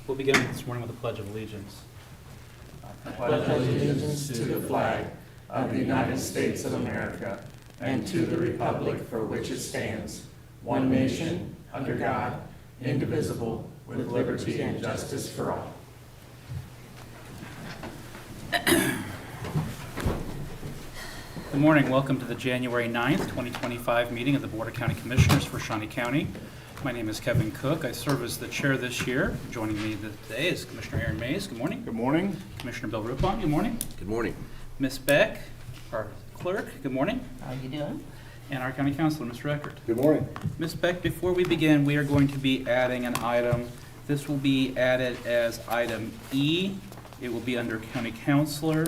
We'll begin this morning with the Pledge of Allegiance. I pledge allegiance to the flag of the United States of America and to the republic for which it stands, one nation, under God, indivisible, with liberty and justice for all. Good morning. Welcome to the January 9th, 2025 meeting of the Board of County Commissioners for Shawnee County. My name is Kevin Cook. I serve as the chair this year. Joining me today is Commissioner Aaron Mays. Good morning. Good morning. Commissioner Bill Rippon. Good morning. Good morning. Ms. Beck, our clerk. Good morning. How you doing? And our county councilor, Mr. Eckert. Good morning. Ms. Beck, before we begin, we are going to be adding an item. This will be added as item E. It will be under county councilor,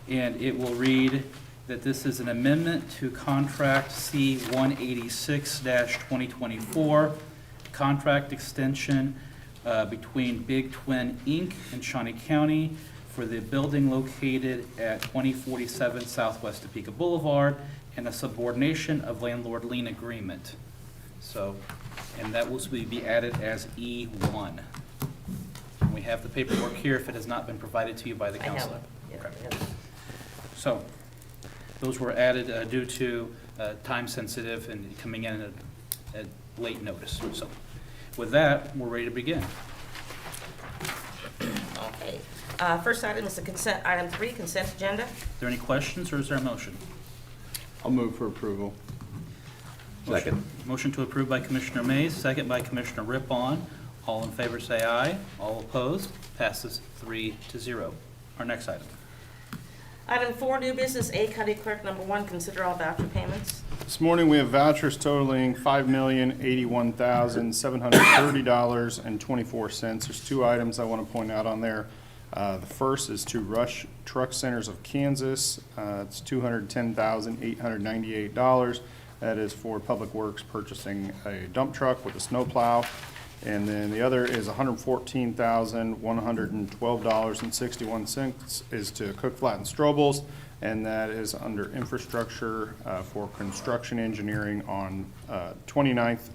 and it will read that this is an amendment to contract C-186-2024, contract extension between Big Twin, Inc. and Shawnee County for the building located at 2047 Southwest Topeka Boulevard and a subordination of landlord lien agreement. So, and that will be added as E1. And we have the paperwork here if it has not been provided to you by the council. Yeah, Okay. So, those were added due to time sensitive and coming in at late notice. So with that, we're ready to begin. Okay. First item is the consent, item 3, consent agenda. Are there any questions or is there a motion? I'll move for approval. Second. Motion to approve by Commissioner Mays, second by Commissioner Rippon. All in favor say aye. All opposed? Passes 3-0. Our next item. Item 4, new business, A, County Clerk, number 1, consider all voucher payments. This morning, we have vouchers totaling $5,081,730.24. There's two items I want to point out on there. The first is to Rush Truck Centers of Kansas. It's $210,898. That is for Public Works purchasing a dump truck with a snowplow. And then the other is $114,112.61 is to Cook, Flat, and Strobels, and that is under infrastructure for construction engineering on 29th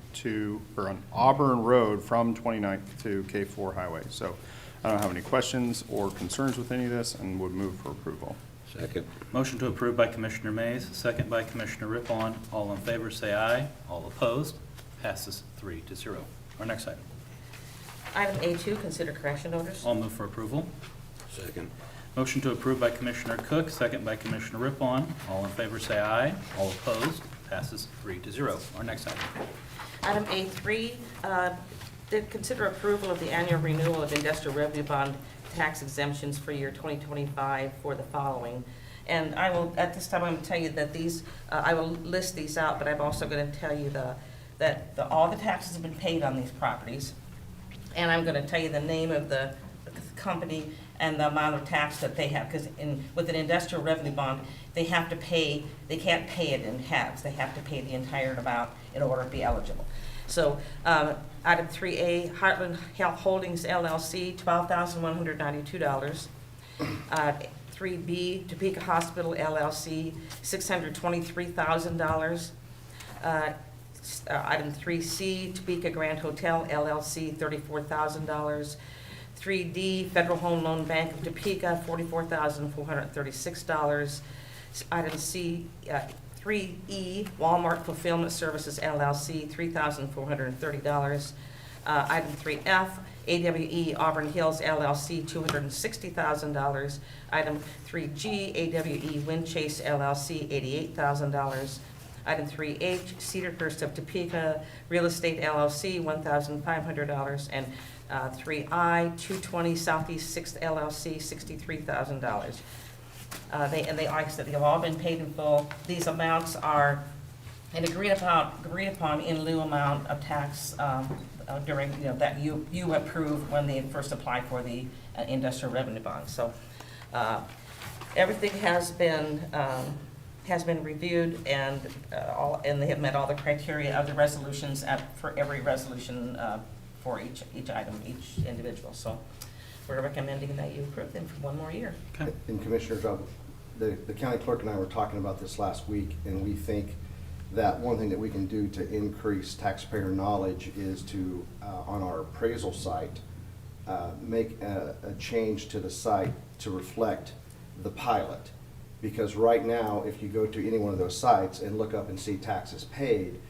on Auburn Road from 29th to K4 Highway. So I don't have any questions or concerns with any of this and would move for approval. Second. Motion to approve by Commissioner Mays, second by Commissioner Rippon. All in favor say aye. All opposed? Passes 3-0. Our next item. Item A2, consider correction orders. I'll move for approval. Second. Motion to approve by Commissioner Cook, second by Commissioner Rippon. All in favor say aye. All opposed? Passes 3-0. Our next item. Item A3, consider approval of the annual renewal of industrial revenue bond tax exemptions for year 2025 for the following. And I will, at this time, I'm going to tell you that these, I will list these out, but I'm also going to tell you that all the taxes have been paid on these properties. And I'm going to tell you the name of the company and the amount of tax that they have, because with an industrial revenue bond, they have to pay, they can't pay it in halves. They have to pay the entire amount in order to be eligible. So item 3A, Heartland Health Holdings LLC, $12,192. 3B, Topeka Hospital LLC, $623,000. Item 3C, Topeka Grand Hotel LLC, $34,000. 3D, Federal Home Loan Bank of Topeka, $44,436. Item C, 3E, Walmart Fulfillment Services LLC, $3,430. Item 3F, AWE Auburn Hills LLC, $260,000. Item 3G, AWE Windchase LLC, $88,000. Item 3H, Cedarhurst of Topeka Real Estate LLC, $1,500. And 3I, 220 Southeast 6th LLC, $63,000. Like I said, they have all been paid in full. These amounts are an agreed upon in lieu amount of tax during, that you approved when they first applied for the industrial revenue bond. So everything has been reviewed, and they have met all the criteria of the resolutions for every resolution for each item, each individual. So we're recommending that you approve them for one more year. Okay. And Commissioners, the county clerk and I were talking about this last week, and we think that one thing that we can do to increase taxpayer knowledge is to, on our appraisal site, make a change to the site to reflect the pilot. Because right now, if you go to any one of those sites and look up and see taxes paid,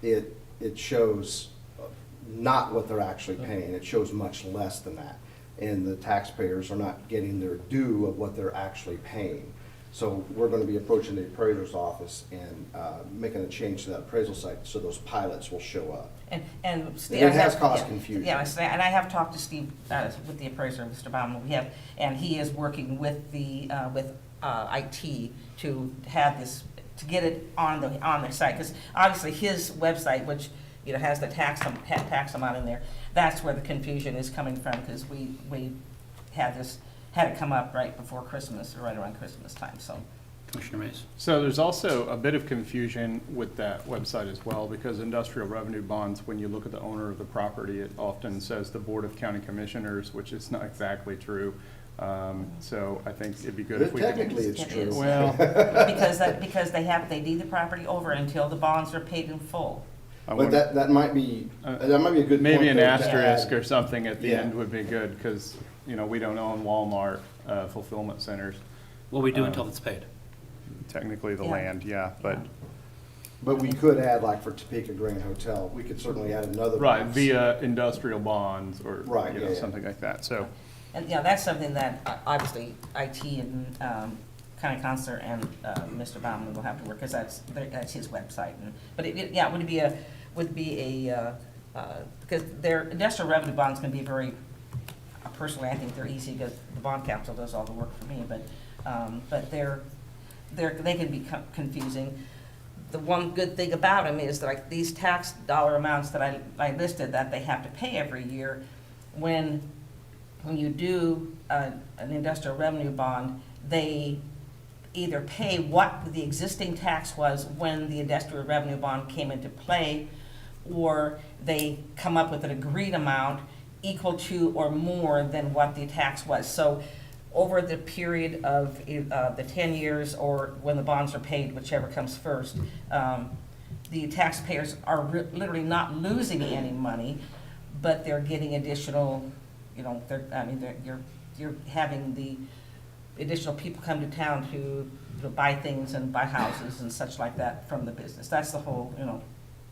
it shows not what they're actually paying. It shows much less than that. And the taxpayers are not getting their due of what they're actually paying. So we're going to be approaching the appraiser's office and making a change to that appraisal site so those pilots will show up. And Steve, It has caused confusion. Yeah, and I have talked to Steve, with the appraiser, Mr. Baum, and he is working with the, IT to have this, to get it on the site. Because obviously his website, which, has the tax amount in there, that's where the confusion is coming from, because we had it come up right before Christmas, or right around Christmas time, so. Commissioner Mays? So there's also a bit of confusion with that website as well, because industrial revenue bonds, when you look at the owner of the property, it often says the Board of County Commissioners, which is not exactly true. So I think it'd be good if we could. Technically, it's It true. is. Well, Because they deed the property over until the bonds are paid in full. I But wonder- that might be a good point. maybe an though, to asterisk add. or something at the Yeah. end would be good, because, we don't own Walmart fulfillment centers. What we do until it's paid. Technically the Yeah. land, yeah, but, But we could add, like for Topeka Grand Hotel, we could certainly add another. right, box. via industrial bonds or, Right, yeah, yeah. something like that, so. And, that's something that obviously IT and County Counselor and Mr. Baumann will have to work, because that's his website. But would be a because their industrial revenue bonds can be very, personally, I think they're easy, because the bond council does all the work for me, but they can be confusing. The one good thing about them is that, like, these tax dollar amounts that I listed that they have to pay every year, when you do an industrial revenue bond, they either pay what the existing tax was when the industrial revenue bond came into play, or they come up with an agreed amount equal to or more than what the tax was. So over the period of the 10 years, or when the bonds are paid, whichever comes first, the taxpayers are literally not losing any money, but they're getting additional, you're having the additional people come to town to buy things and buy houses and such like that from the business. That's the whole,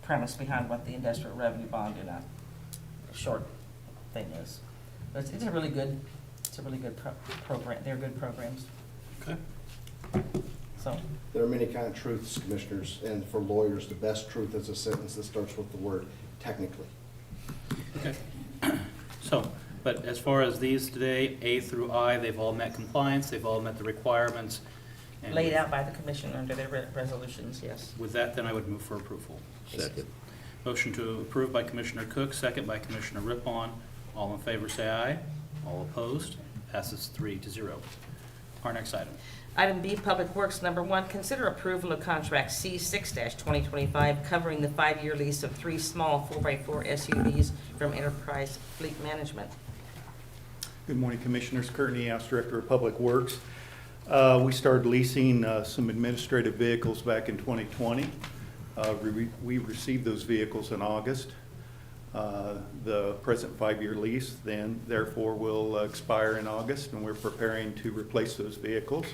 premise behind what the industrial revenue bond in a short thing is. But it's a really good program. They're good programs, Okay. so. There are many kind of truths, commissioners, and for lawyers, the best truth is a sentence that starts with the word technically. Okay. So, but as far as these today, A through I, they've all met compliance, they've all met the requirements. and Laid out by the commission under their resolutions, yes. With that, then I would move for approval. Second. Motion to approve by Commissioner Cook, second by Commissioner Rippon. All in favor, say aye. All opposed, passes 3-0. Our next item. Item B, Public Works, number 1, consider approval of contract C6-2025 covering the 5-year lease of 3 small 4x4 SUVs from Enterprise Fleet Management. Good morning, Commissioners. Kurt Niehaus, Director of Public Works. We started leasing some administrative vehicles back in 2020. We received those vehicles in August. The present 5-year lease then therefore will expire in August, and we're preparing to replace those vehicles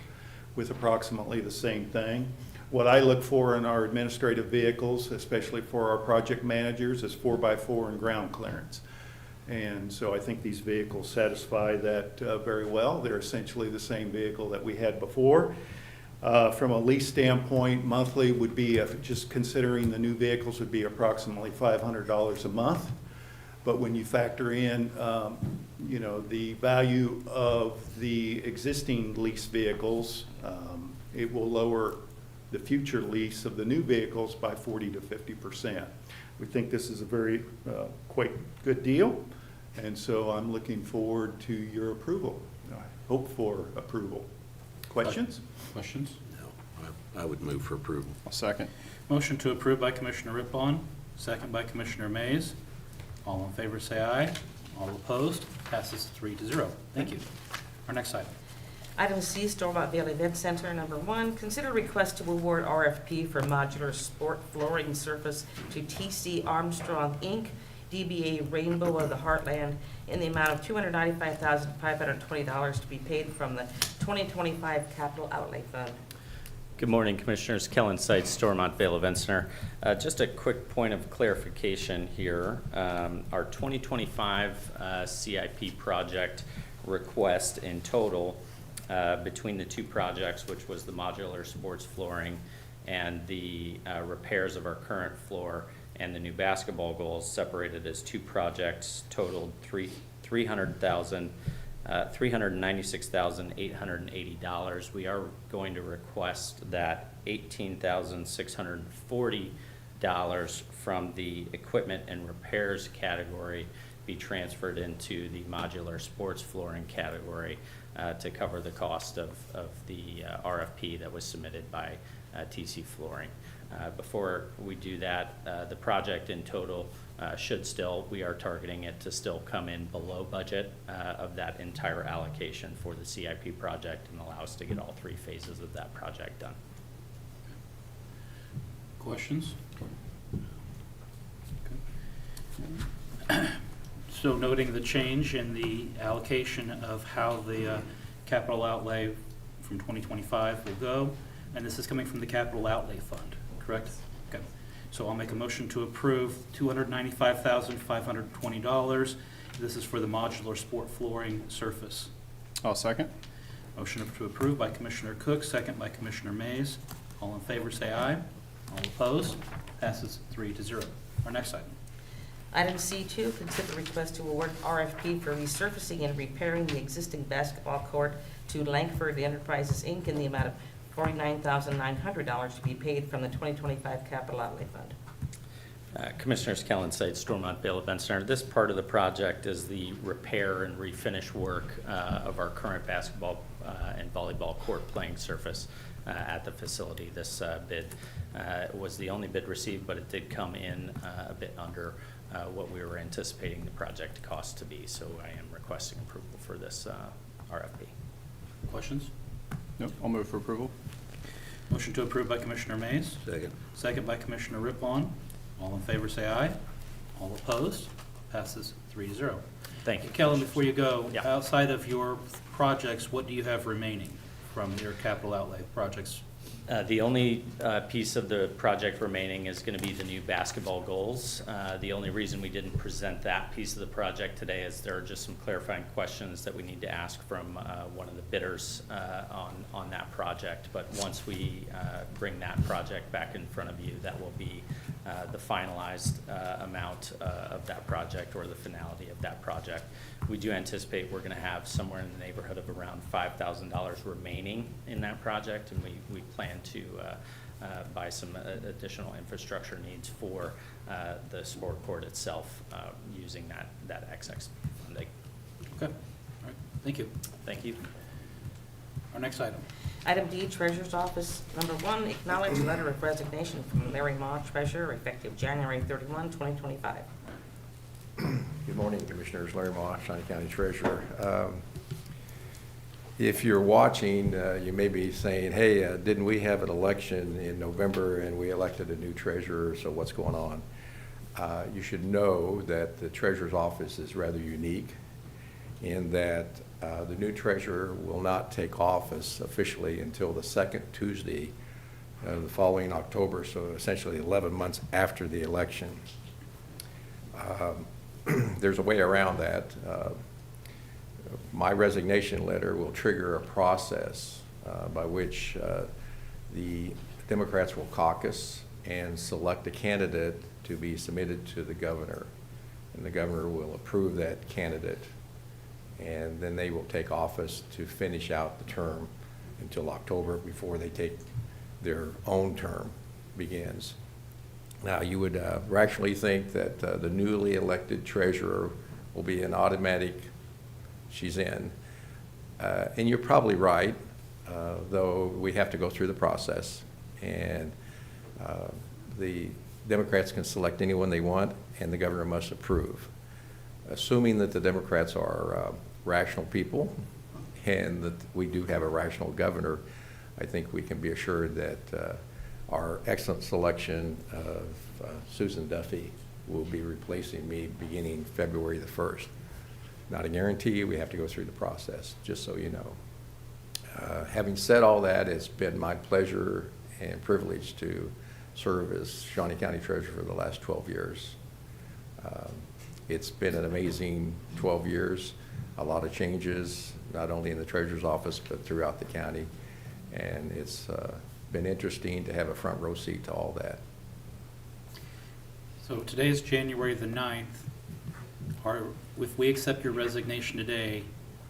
with approximately the same thing. What I look for in our administrative vehicles, especially for our project managers, is 4x4 and ground clearance. And so I think these vehicles satisfy that very well. They're essentially the same vehicle that we had before. From a lease standpoint, monthly would be, just considering the new vehicles, would be approximately $500 a month. But when you factor in, the value of the existing lease vehicles, it will lower the future lease of the new vehicles by 40 to 50%. We think this is a very quite good deal, and so I'm looking forward to your approval. I hope for approval. Questions? Questions? No, I would move for approval. I'll second. Motion to approve by Commissioner Rippon, second by Commissioner Mays. All in favor, say aye. All opposed, passes 3-0. Thank you. Our next item. Item C, Stormont Valley Event Center, number 1, consider request to award RFP for modular sport flooring surface to TC Armstrong, Inc. DBA Rainbow of the Heartland in the amount of $295,520 to be paid from the 2025 Capital Outlay Fund. Good morning, Commissioners. Kellen Seitz, Stormont Vale Event Center. Just a quick point of clarification here. Our 2025 CIP project request in total between the two projects, which was the modular sports flooring and the repairs of our current floor and the new basketball goals, separated as two projects, totaled $396,880. We are going to request that $18,640 from the equipment and repairs category be transferred into the modular sports flooring category to cover the cost of the RFP that was submitted by TC Flooring. Before we do that, the project in total we are targeting it to still come in below budget of that entire allocation for the CIP project and allow us to get all three phases of that project done. Questions? Okay. So noting the change in the allocation of how the capital outlay from 2025 will go, and this is coming from the capital outlay fund, correct? Okay. So I'll make a motion to approve $295,520. This is for the modular sport flooring surface. I'll second. Motion to approve by Commissioner Cook, second by Commissioner Mays. All in favor, say aye. All opposed? Passes 3-0. Our next item. Item C2, consider request to award RFP for resurfacing and repairing the existing basketball court to Langford Enterprises, Inc. in the amount of $49,900 to be paid from the 2025 Capital Outlay Fund. Commissioners, Kellen Seitz, Stormont Vale Event Center. This part of the project is the repair and refinish work of our current basketball and volleyball court playing surface at the facility. This bid was the only bid received, but it did come in a bit under what we were anticipating the project cost to be. So I am requesting approval for this RFP. Questions? Nope, I'll move for approval. Motion to approve by Commissioner Mays. Second. Second by Commissioner Rippon. All in favor, say aye. All opposed? Passes 3-0. Thank you. Kellen, before you go, Yeah. outside of your projects, what do you have remaining from your capital outlay projects? The only piece of the project remaining is going to be the new basketball goals. The only reason we didn't present that piece of the project today is there are just some clarifying questions that we need to ask from one of the bidders on that project. But once we bring that project back in front of you, that will be the finalized amount of that project, or the finality of that project. We do anticipate we're going to have somewhere in the neighborhood of around $5,000 remaining in that project, and we plan to buy some additional infrastructure needs for the sport court itself using that excess funding. Okay, all right, thank you. Thank you. Our next item. Item D, Treasurer's Office. Number 1, acknowledge letter of resignation from Larry Ma, Treasurer, effective January 31, 2025. Good morning, Commissioners. Larry Ma, Shawnee County Treasurer. If you're watching, you may be saying, hey, didn't we have an election in November and we elected a new treasurer, so what's going on? You should know that the Treasurer's Office is rather unique in that the new treasurer will not take office officially until the second Tuesday of the following October, so essentially 11 months after the election. There's a way around that. My resignation letter will trigger a process by which the Democrats will caucus and select a candidate to be submitted to the governor. And the governor will approve that candidate. And then they will take office to finish out the term until October before they take their own term begins. Now, you would rationally think that the newly elected treasurer will be an automatic, she's in. And you're probably right, though we have to go through the process. And the Democrats can select anyone they want, and the governor must approve. Assuming that the Democrats are rational people and that we do have a rational governor, I think we can be assured that our excellent selection of Susan Duffy will be replacing me beginning February the 1st. Not a guarantee, we have to go through the process, just so you know. Having said all that, it's been my pleasure and privilege to serve as Shawnee County Treasurer for the last 12 years. It's been an amazing 12 years, a lot of changes, not only in the Treasurer's office, but throughout the county. And it's been interesting to have a front row seat to all that. So today is January the 9th. If we accept your resignation today,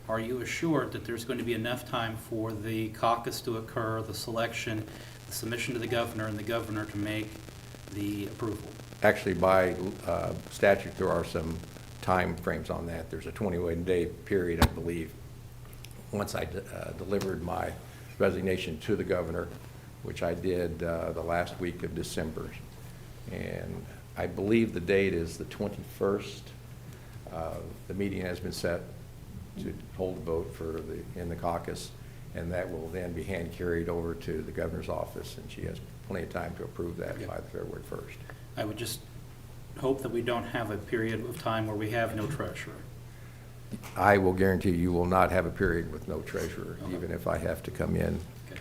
are you assured that there's going to be enough time for the caucus to occur, the selection, the submission to the governor, and the governor to make the approval? Actually, by statute, there are some time frames on that. There's a 21-day period, I believe, once I delivered my resignation to the governor, which I did the last week of December. And I believe the date is the 21st. The meeting has been set to hold a vote in the caucus, and that will then be hand carried over to the governor's office, and she has plenty of time to approve that by February 1st. I would just hope that we don't have a period of time where we have no treasurer. I will guarantee you will not have a period with no treasurer, Okay. even if I have to come in. Okay.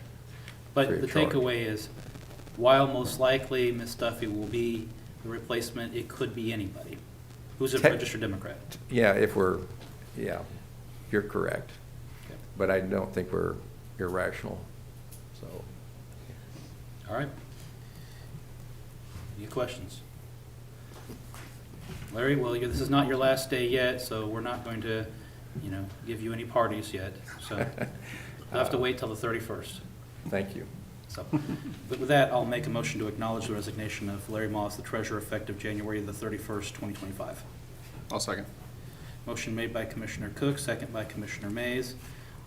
But Free the of charge. takeaway is, while most likely Ms. Duffy will be the replacement, it could be anybody who's a registered Democrat. Yeah, you're correct. Okay. But I don't think we're irrational, so. All right. Any questions? Larry, well, this is not your last day yet, so we're not going to, give you any parties yet. So you'll have to wait till the 31st. Thank you. So, but with that, I'll make a motion to acknowledge the resignation of Larry Moss, the treasurer, effective January the 31st, 2025. I'll second. Motion made by Commissioner Cook, second by Commissioner Mays.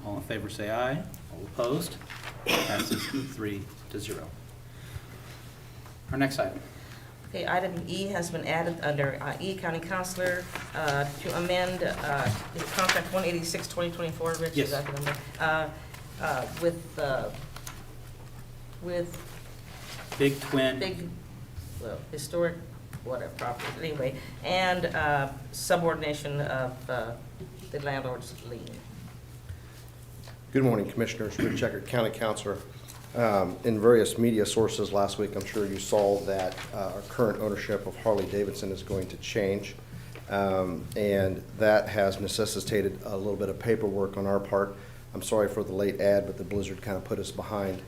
All in favor say aye. All opposed? Passes 3-0. Our next item. Okay, item E has been added under E, County Counselor, to amend contract 186, 2024, Rich, Yes. is that the number? With Big Twin. big, well, historic, whatever, property, anyway, and subordination of the landlord's lien. Good morning, Commissioners. Rich Eckert, County Councilor. In various media sources last week, I'm sure you saw that our current ownership of Harley-Davidson is going to change. And that has necessitated a little bit of paperwork on our part. I'm sorry for the late ad, but the blizzard kind of put us behind.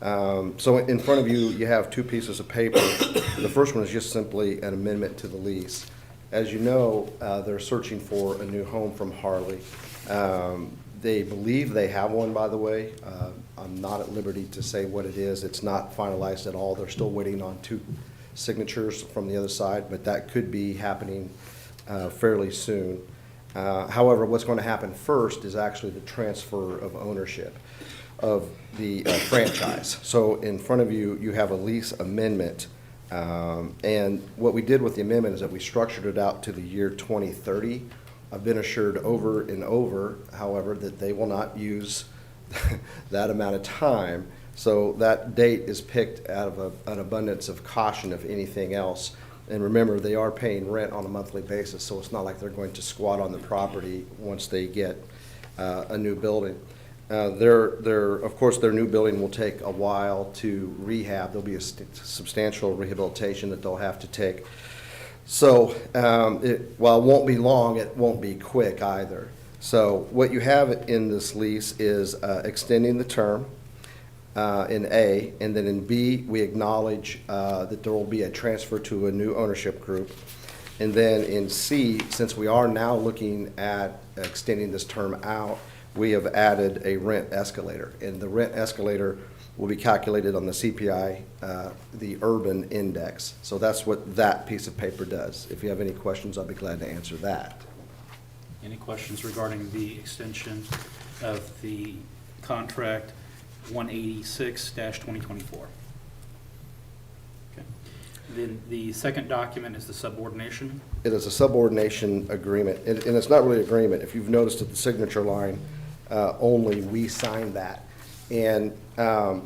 So in front of you, you have two pieces of paper. The first one is just simply an amendment to the lease. As you know, they're searching for a new home from Harley. They believe they have one, by the way. I'm not at liberty to say what it is. It's not finalized at all. They're still waiting on 2 signatures from the other side, but that could be happening fairly soon. However, what's going to happen first is actually the transfer of ownership of the franchise. So in front of you, you have a lease amendment. And what we did with the amendment is that we structured it out to the year 2030. I've been assured over and over, however, that they will not use that amount of time. So that date is picked out of an abundance of caution, if anything else. And remember, they are paying rent on a monthly basis, so it's not like they're going to squat on the property once they get a new building. Of course, their new building will take a while to rehab. There'll be a substantial rehabilitation that they'll have to take. So while it won't be long, it won't be quick either. So what you have in this lease is extending the term in A, and then in B, we acknowledge that there will be a transfer to a new ownership group. And then in C, since we are now looking at extending this term out, we have added a rent escalator. And the rent escalator will be calculated on the CPI, the urban index. So that's what that piece of paper does. If you have any questions, I'll be glad to answer that. Any questions regarding the extension of the contract 186-2024? Okay. Then the second document is the subordination. It is a subordination agreement, and it's not really agreement. If you've noticed at the signature line, only we signed that. And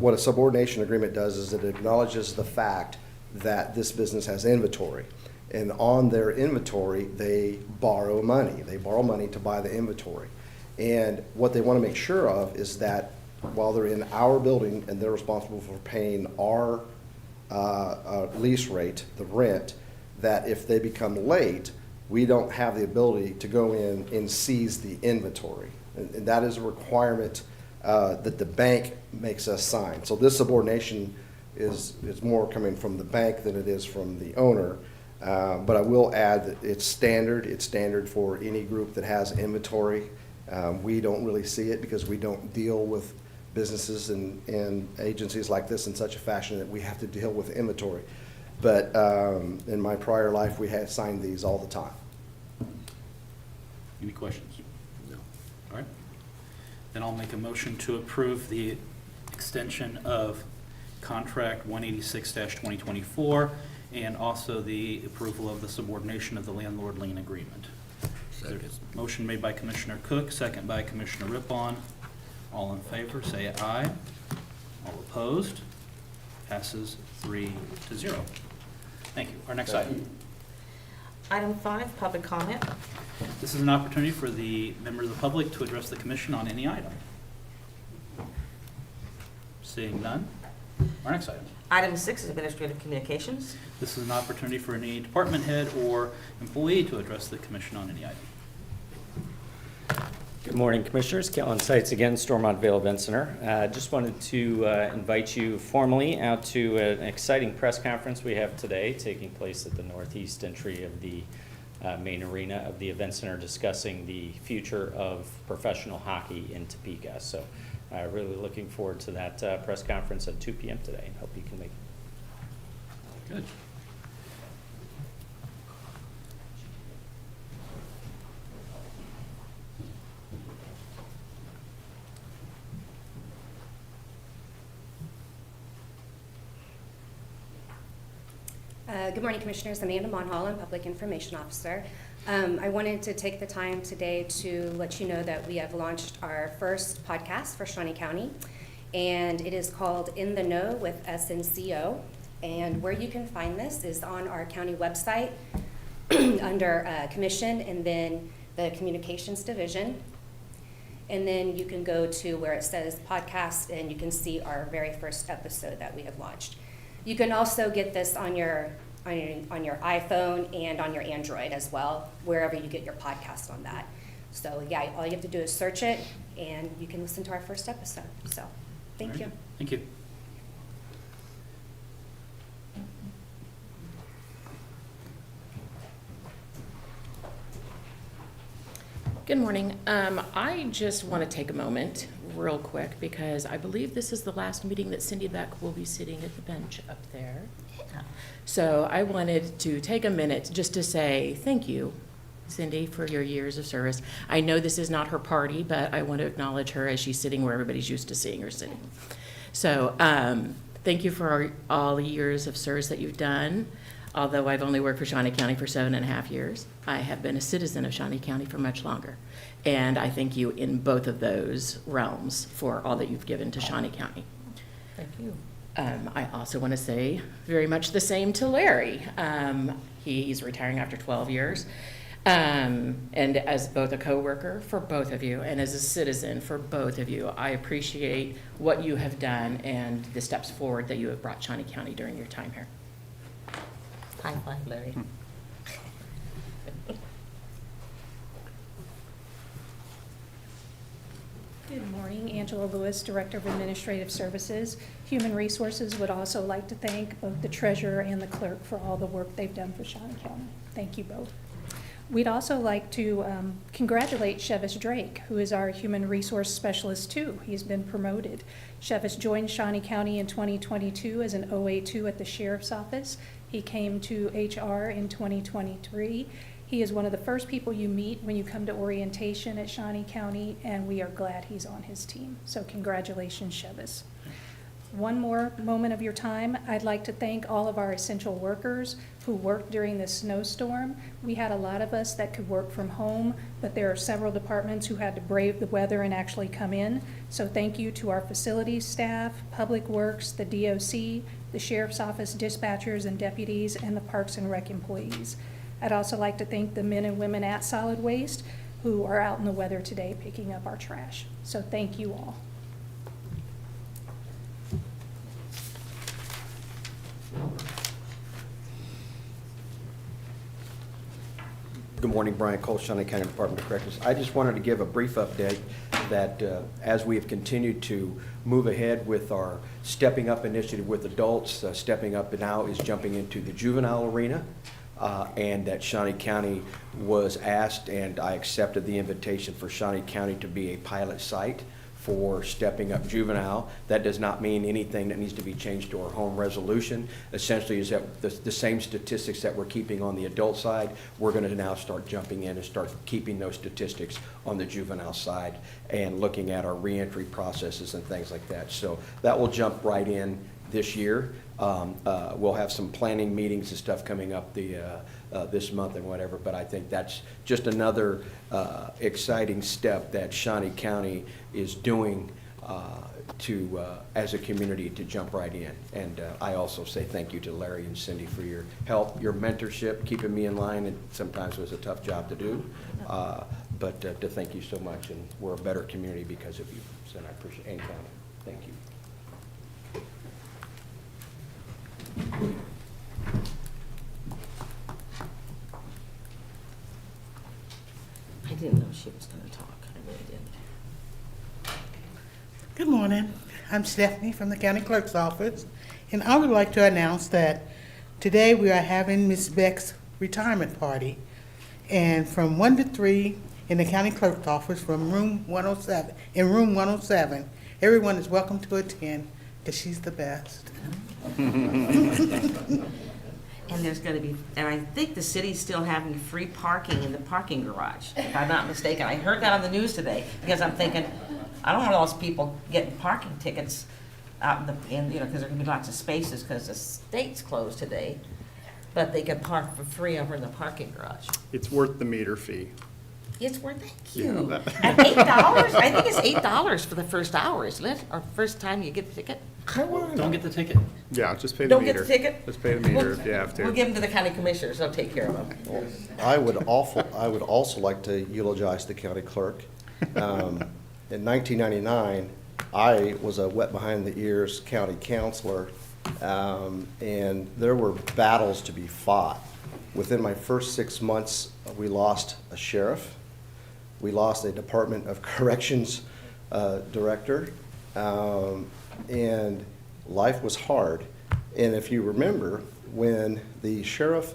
what a subordination agreement does is it acknowledges the fact that this business has inventory. And on their inventory, they borrow money. They borrow money to buy the inventory. And what they want to make sure of is that while they're in our building and they're responsible for paying our lease rate, the rent, that if they become late, we don't have the ability to go in and seize the inventory. And that is a requirement that the bank makes us sign. So this subordination is more coming from the bank than it is from the owner. But I will add that it's standard. It's standard for any group that has inventory. We don't really see it because we don't deal with businesses and agencies like this in such a fashion that we have to deal with inventory. But in my prior life, we had signed these all the time. Any questions? No. All right. Then I'll make a motion to approve the extension of contract 186-2024 and also the approval of the subordination of the landlord lien agreement. There's a motion made by Commissioner Cook, second by Commissioner Rippon. All in favor, say aye. All opposed? Passes 3-0. Thank you. Our next item. Item 5, public comment. This is an opportunity for the members of the public to address the commission on any item. Seeing none. Our next item. Item 6 is administrative communications. This is an opportunity for any department head or employee to address the commission on any item. Good morning, Commissioners. Kellen Seitz again, Stormont Vale Event Center. Just wanted to invite you formally out to an exciting press conference we have today taking place at the northeast entry of the main arena of the Event Center, discussing the future of professional hockey in Topeka. So really looking forward to that press conference at 2 p.m. today, and hope you can make it. Good. Good morning, Commissioners. Amanda Monhall, I'm Public Information Officer. I wanted to take the time today to let you know that we have launched our first podcast for Shawnee County, and it is called In the Know with SNCO. And where you can find this is on our county website under Commission and then the Communications Division. And then you can go to where it says podcast and you can see our very first episode that we have launched. You can also get this on your iPhone and on your Android as well, wherever you get your podcast on that. So yeah, all you have to do is search it and you can listen to our first episode. So thank you. Thank you. Good morning. I just want to take a moment real quick because I believe this is the last meeting that Cindy Beck will be sitting at the bench up there. So I wanted to take a minute just to say thank you, Cindy, for your years of service. I know this is not her party, but I want to acknowledge her as she's sitting where everybody's used to seeing her sitting. So thank you for all the years of service that you've done. Although I've only worked for Shawnee County for 7.5 years, I have been a citizen of Shawnee County for much longer. And I thank you in both of those realms for all that you've given to Shawnee County. Thank you. I also want to say very much the same to Larry. He's retiring after 12 years. And as both a coworker for both of you and as a citizen for both of you, I appreciate what you have done and the steps forward that you have brought Shawnee County during your time here. High five, Larry. Good morning, Angela Lewis, Director of Administrative Services. Human Resources would also like to thank both the treasurer and the clerk for all the work they've done for Shawnee County. Thank you both. We'd also like to congratulate Chevis Drake, who is our Human Resource Specialist too. He's been promoted. Chevis joined Shawnee County in 2022 as an OA2 at the Sheriff's Office. He came to HR in 2023. He is one of the first people you meet when you come to orientation at Shawnee County, and we are glad he's on his team. So congratulations, Chevis. One more moment of your time, I'd like to thank all of our essential workers who worked during this snowstorm. We had a lot of us that could work from home, but there are several departments who had to brave the weather and actually come in. So thank you to our facilities staff, Public Works, the DOC, the Sheriff's Office dispatchers and deputies, and the Parks and Rec employees. I'd also like to thank the men and women at Solid Waste who are out in the weather today picking up our trash. So thank you all. Good morning, Brian Cole, Shawnee County Department of Corrections. I just wanted to give a brief update that as we have continued to move ahead with our Stepping Up initiative with adults, Stepping Up now is jumping into the juvenile arena, and that Shawnee County was asked, and I accepted the invitation for Shawnee County to be a pilot site for Stepping Up Juvenile. That does not mean anything that needs to be changed to our home resolution. Essentially is that the same statistics that we're keeping on the adult side, we're going to now start jumping in and start keeping those statistics on the juvenile side and looking at our reentry processes and things like that. So that will jump right in this year. We'll have some planning meetings and stuff coming up this month and whatever, but I think that's just another exciting step that Shawnee County is doing as a community to jump right in. And I also say thank you to Larry and Cindy for your help, your mentorship, keeping me in line. It sometimes was a tough job to do, but to thank you so much. And we're a better community because of you. So I appreciate and county. Thank you. I didn't know she was going to talk. I really didn't. Good morning. I'm Stephanie from the County Clerk's Office, and I would like to announce that today we are having Ms. Beck's retirement party, and from 1 to 3 in the County Clerk's Office from room 107, in room 107. Everyone is welcome to attend because she's the best. And there's going to be, and I think the city's still having free parking in the parking garage, if I'm not mistaken. I heard that on the news today because I'm thinking, I don't want all those people getting parking tickets out because there are going to be lots of spaces because the state's closed today, but they can park for free over in the parking garage. It's worth the meter fee. It's worth, thank you. Yeah, that- At $8? I think it's $8 for the first hour, isn't it? Or first time you get the ticket? Don't get the ticket. Yeah, just pay the Don't meter. get the ticket? Just pay the meter if you have to. We'll give them to the county commissioners, they'll take care of them. I would also like to eulogize the county clerk. In 1999, I was a wet behind the ears county councilor, and there were battles to be fought. Within my first 6 months, we lost a sheriff. We lost a Department of Corrections director, and life was hard. And if you remember, when the sheriff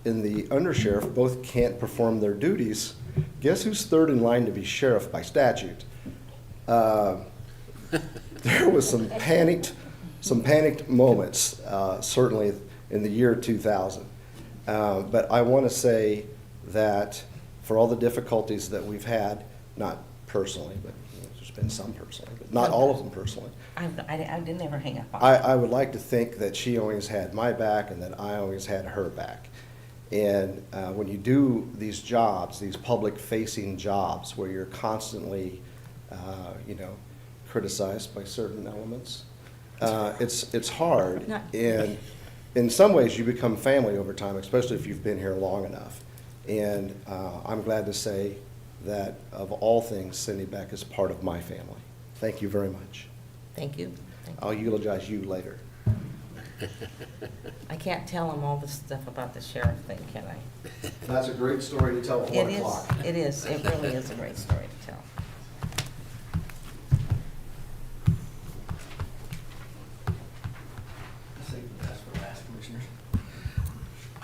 and the undersheriff both can't perform their duties, guess who's third in line to be sheriff by statute? There was some panicked moments, certainly in the year 2000. But I want to say that for all the difficulties that we've had, not personally, but there's been some personally, but not all of them personally, I didn't ever hang up on I would like to think that she always had my back and that I always had her back. And when you do these jobs, these public-facing jobs, where you're constantly, criticized by certain elements, it's hard. And in some ways, you become family over time, especially if you've been here long enough. And I'm glad to say that of all things, Cindy Beck is part of my family. Thank you very much. Thank you. Thank you. I'll eulogize you later. I can't tell them all the stuff about the sheriff thing, can I? That's a great story to tell at 1 It o'clock. is, it is, it really is a great story to tell.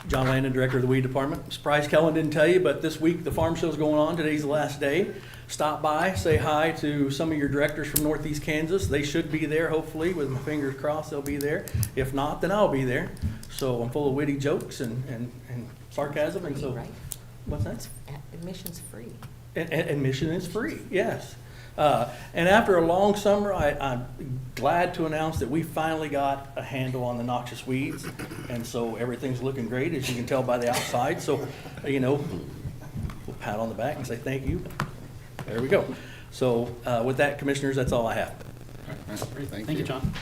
John Landon, Director of the Weed Department. Surprised Kellen didn't tell you, but this week the farm show's going on. Today's the last day. Stop by, say hi to some of your directors from Northeast Kansas. They should be there, hopefully, with my fingers crossed they'll be there. If not, then I'll be there. So I'm full of witty jokes and sarcasm, and so. Right. What's that? Admission's free. And admission is free, yes. And after a long summer, I'm glad to announce that we finally got a handle on the noxious weeds. And so everything's looking great, as you can tell by the outside. So, we'll pat on the back and say thank you. There we go. So with that, Commissioners, that's all I have. Thank Thank you, John.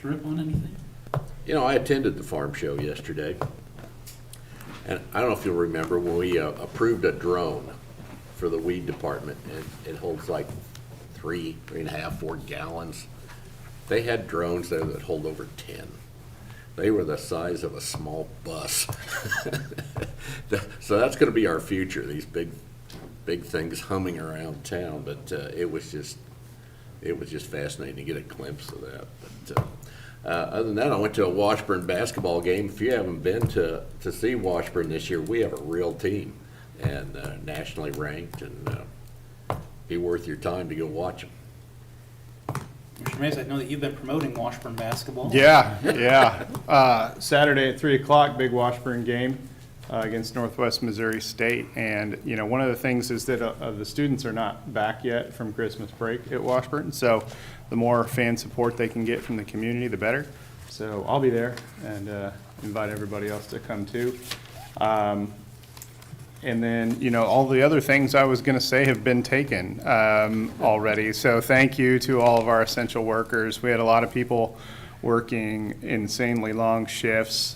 Commissioner Rip on anything? You know, I attended the farm show yesterday, and I don't know if you'll remember when we approved a drone for the weed department, and it holds like 3.5, 4 gallons. They had drones there that hold over 10. They were the size of a small bus. So that's going to be our future, these big things humming around town, but it was just fascinating to get a glimpse of that. But other than that, I went to a Washburn basketball game. If you haven't been to see Washburn this year, we have a real team, and nationally ranked, and be worth your time to go watch them. Mr. Mays, I know that you've been promoting Washburn basketball. Yeah. Saturday at 3 o'clock, big Washburn game against Northwest Missouri State. And, you know, one of the things is that the students are not back yet from Christmas break at Washburn. So the more fan support they can get from the community, the better. So I'll be there and invite everybody else to come too. And then, you know, all the other things I was going to say have been taken already. So thank you to all of our essential workers. We had a lot of people working insanely long shifts,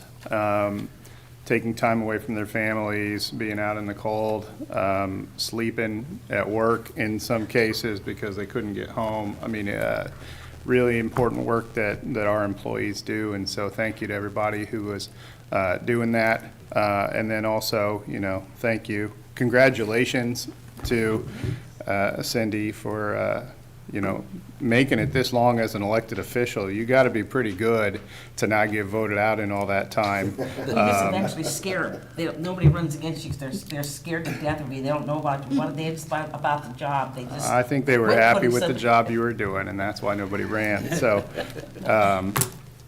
taking time away from their families, being out in the cold, sleeping at work in some cases because they couldn't get home. I mean, really important work that our employees do. And so thank you to everybody who was doing that. And then also, you know, thank you. Congratulations to Cindy for, you know, making it this long as an elected official. You got to be pretty good to not get voted out in all that time. They're actually scared. Nobody runs against you. They're scared to death of you. They don't know about you. What they about the job. They just. I think they were happy with the job you were doing, and that's why nobody ran. So,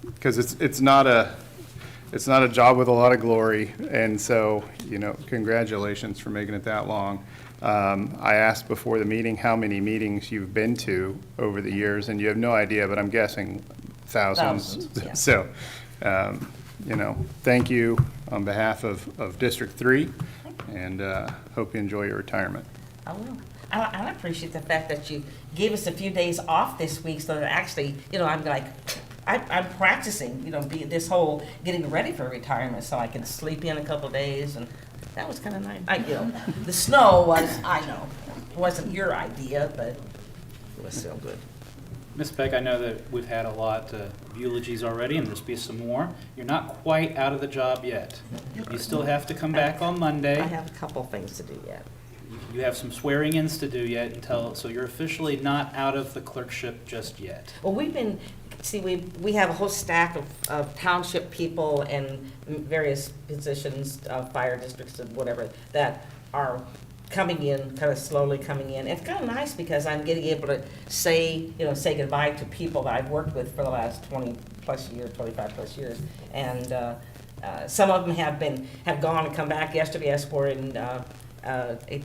because it's not a job with a lot of glory, and so, you know, congratulations for making it that long. I asked before the meeting how many meetings you've been to over the years, and you have no idea, but I'm guessing thousands. Yeah. So, you know, thank you on behalf of District 3, and hope you enjoy your retirement. I will. I appreciate the fact that you gave us a few days off this week, so that actually, you know, I'm like, I'm practicing, you know, this whole getting ready for retirement, so I can sleep in a couple of days, and that was kind of nice. You know, the snow was, I know, wasn't your idea, but it was still good. Ms. Beck, I know that we've had a lot of eulogies already, and there'll be some more. You're not quite out of the job yet. You still have to come back on Monday. I have a couple things to do yet. You have some swearing-ins to do yet so you're officially not out of the clerkship just yet. Well, we have a whole stack of township people and various positions, fire districts and whatever, that are coming in, kind of slowly coming in. It's kind of nice because I'm getting able to say goodbye to people that I've worked with for the last 20+ years, 25+ years. And some of them have gone and come back. Yesterday I swore in a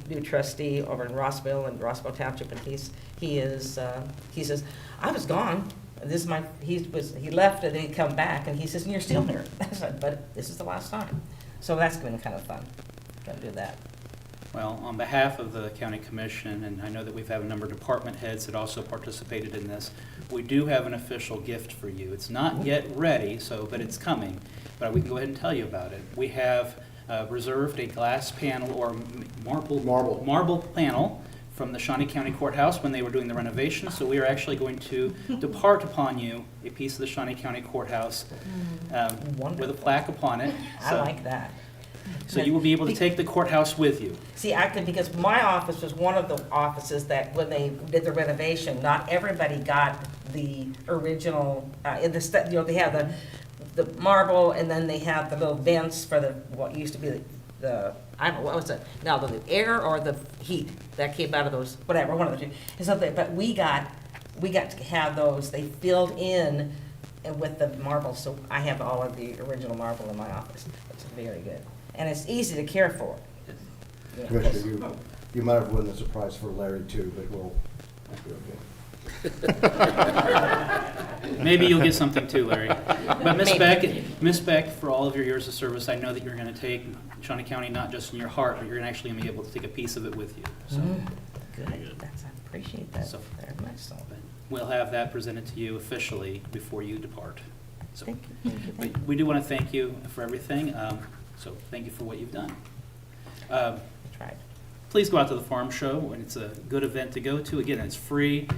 new trustee over in Rossville Township, and he says, I was gone. He left and then he'd come back, and he says, and you're still here. I said, but this is the last time. So that's been kind of fun. Gonna do that. Well, on behalf of the county commission, and I know that we've had a number of department heads that also participated in this, we do have an official gift for you. It's not yet ready, but it's coming, but we can go ahead and tell you about it. We have reserved a glass panel or marble panel from the Shawnee County Courthouse when they were doing the renovation. So we are actually going to depart upon you a piece of the Shawnee County Courthouse with a plaque upon it. I like that. So you will be able to take the courthouse with you. See, because my office was one of the offices that when they did the renovation, not everybody got the original, they have the marble, and then they have the little vents for what used to be the I don't know, what was it? Now, the air or the heat that came out of those, whatever, one of the two. And so but we got to have those, they filled in with the marble, so I have all of the original marble in my office. It's very good. And it's easy to care for. Commissioner, you might have won the surprise for Larry too, but we'll be okay. Maybe you'll get something too, Larry. But Ms. Beck, for all of your years of service, I know that you're going to take Shawnee County not just in your heart, but you're actually going to be able to take a piece of it with you. So Good, that's, I appreciate that So- very much, so. We'll have that presented to you officially before you depart. So, Thank you, thank you, thank but you. we do want to thank you for everything, so thank you for what you've done. Tried. Please go out to the farm show, and it's a good event to go to. Again, it's free.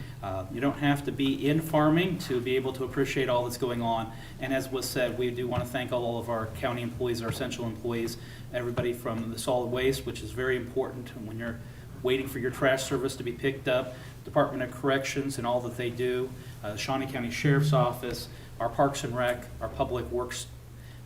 You don't have to be in farming to be able to appreciate all that's going on. And as was said, we do want to thank all of our county employees, our essential employees, everybody from the solid waste, which is very important when you're waiting for your trash service to be picked up, Department of Corrections and all that they do, Shawnee County Sheriff's Office, our Parks and Rec, our Public Works.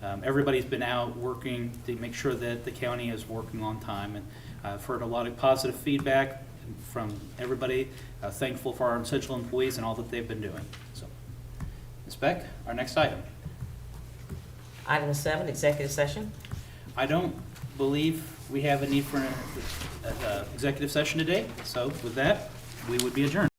Everybody's been out working to make sure that the county is working on time. And I've heard a lot of positive feedback from everybody, thankful for our essential employees and all that they've been doing. So, Ms. Beck, our next item. Item 7, executive session. I don't believe we have a need for an executive session today, so with that, we would be adjourned.